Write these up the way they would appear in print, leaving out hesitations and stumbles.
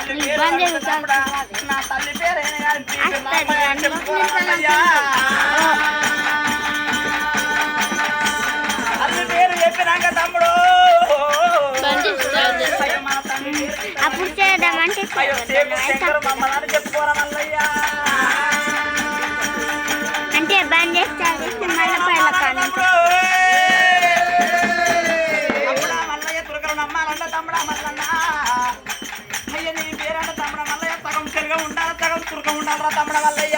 నా తల్లి పేరైనా కానీ తల్లి పేరు చెప్పినాక తమ్ముడు అప్పుడు చేద్దామంటే మమ్మల్ని చెప్పుకోరా మల్లయ్యా అంటే బంద్ చేస్తారు మళ్ళీ పైల కానీ తమ్ముడా మల్లయ్య తురకలు నమ్మాలంట తమ్ముడా మల్లన్న అయ్య నీ పేరంట తమ్ముడ మల్లయ్య సగం చెరుగా ఉండాలి సగం తురక ఉండాలరా తమ్ముడ మల్లయ్య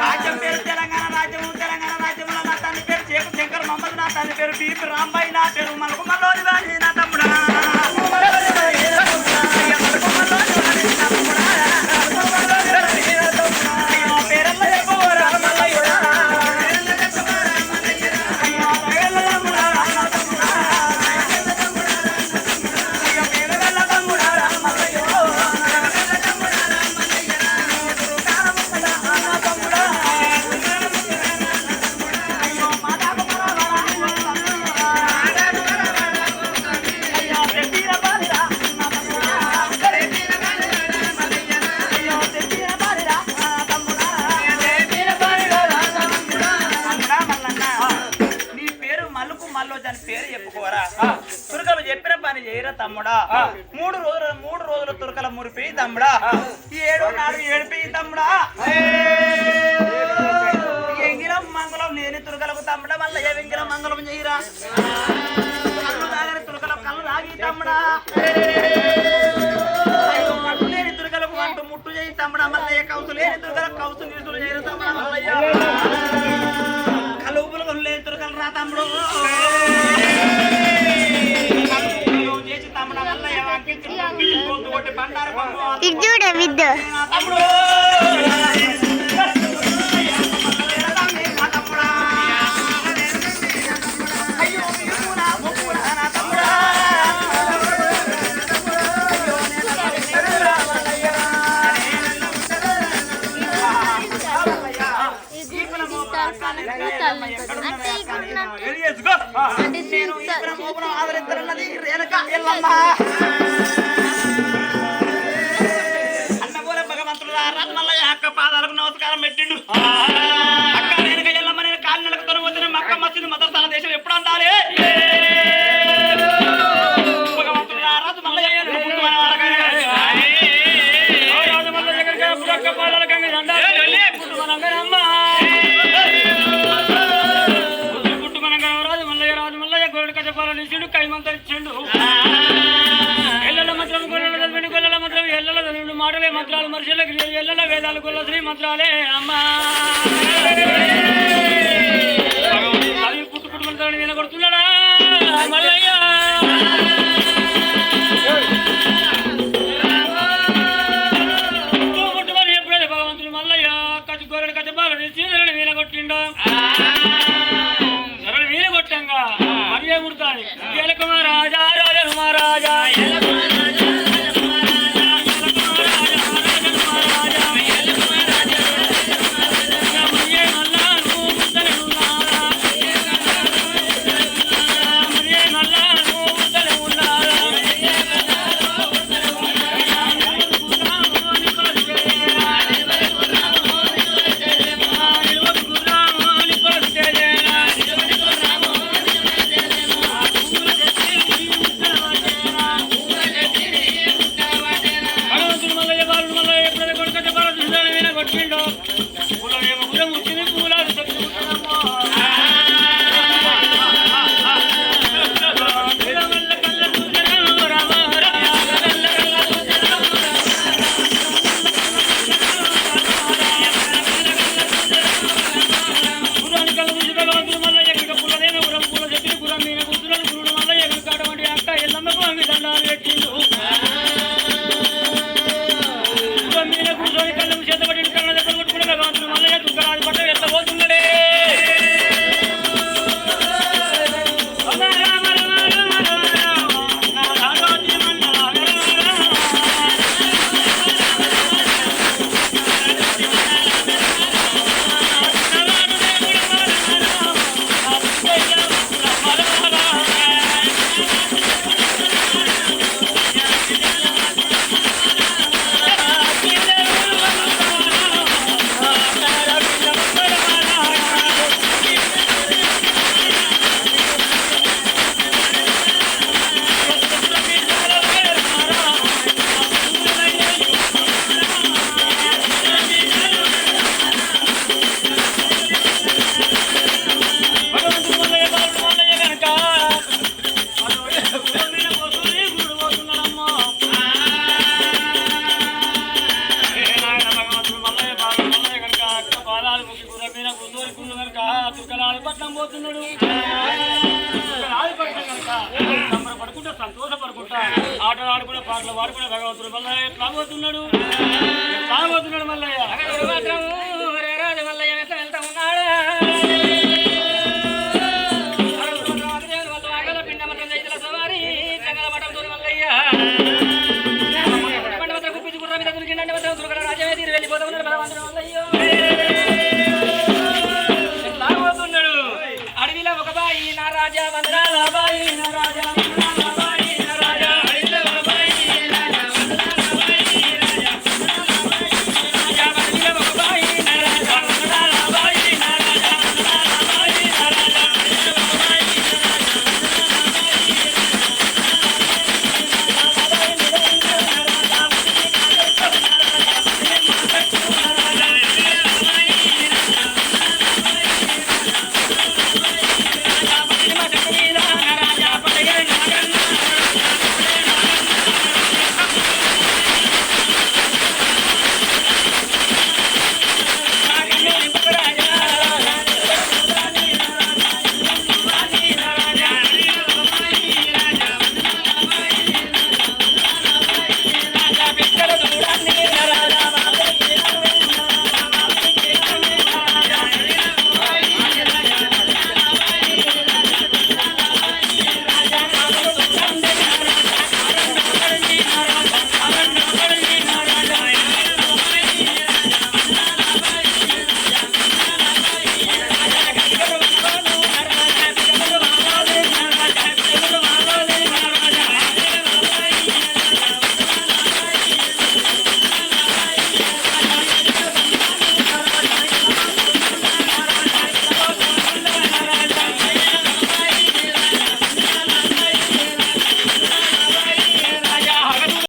రాజ్యం పేరు తెలంగాణ రాజ్యం తెలంగాణ రాజ్యంలో నా తండ్రి పేరు చేకు శంకర్ మమ్మల్ని నా తండ్రి పేరు బీపీ రాంబాయి నా పేరు మలకు మల్లోని వాణి నా తమ్ముడా తురకలు చెప్పిన పని చేయరా తమ్ముడా 3 రోజుల తురకల మురిపి తమ్ముడా 7 నాడు ఏడిపి తమ్ముడా ఎంగిలం మంగళం లేని తురకలకు తమ్ముడా మళ్ళీ ఏ వెంగిలం మంగళం చేయరా కళ్ళు తాగని తురకలకు కళ్ళు తాగి తమ్ముడా కళ్ళు లేని తురకలకు అంటూ ముట్టు చేయి తమ్ముడా మళ్ళీ కౌసు లేని తురకలకు కౌసు నీసులు చేయరు తమ్ముడా మళ్ళయ్య కళ్ళు పులుకలు లేని తురకలు రా తమ్ముడు ఇది చూడ విద్య అన్నపూర భగవంతుడు రత్మల్లయ్య అక్క పాదాలకు నమస్కారం పెట్టిండు అక్క నేను ఎల్లమ్మ నేను కాలి నెలకు వచ్చిన మక్క మసీదు మదర్సాల దేశం ఎప్పుడు అందాలి భగవంతుడు రత్మల్లయ్య కైమంతరిచ్చిండు ఎల్లల మంత్రం గొల్లల చదివిండు గొల్లల మంత్రం ఎల్లల చదివిండు మాటలే మంత్రాలు మనుషులకు ఎల్లల వేదాలు గొల్ల శ్రీ మంత్రాలే అమ్మా అది పుట్టు పుట్టు మంత్రాన్ని వినగొడుతున్నాడా మల్లయ్య పుట్టుమని ఎప్పుడైతే భగవంతుడు మల్లయ్య కచ్చి గొర్రెడు కచ్చబాలని చీరని వినగొట్టిండు ధరలు వీరగొట్టంగా మర్యాద ముడతాది మహారాజా రాజా మహారాజా ఆడుకుంటా ఆటలు ఆడుకునే పాటలు పాడుకునే భగవంతుడు మల్లయ్య ఎట్లా పోతున్నాడు మల్లయ్య మల్లయ్య ఎట్లా వెళ్తా ఉన్నాడు పిండ మాత్రం చైతల సవారి చంగల మఠం తోని మల్లయ్య పండ మాత్రం గుప్పించి గుర్రం మీద దురికిండంటే మాత్రం దుర్గడ రాజమే తీరు వెళ్ళిపోతా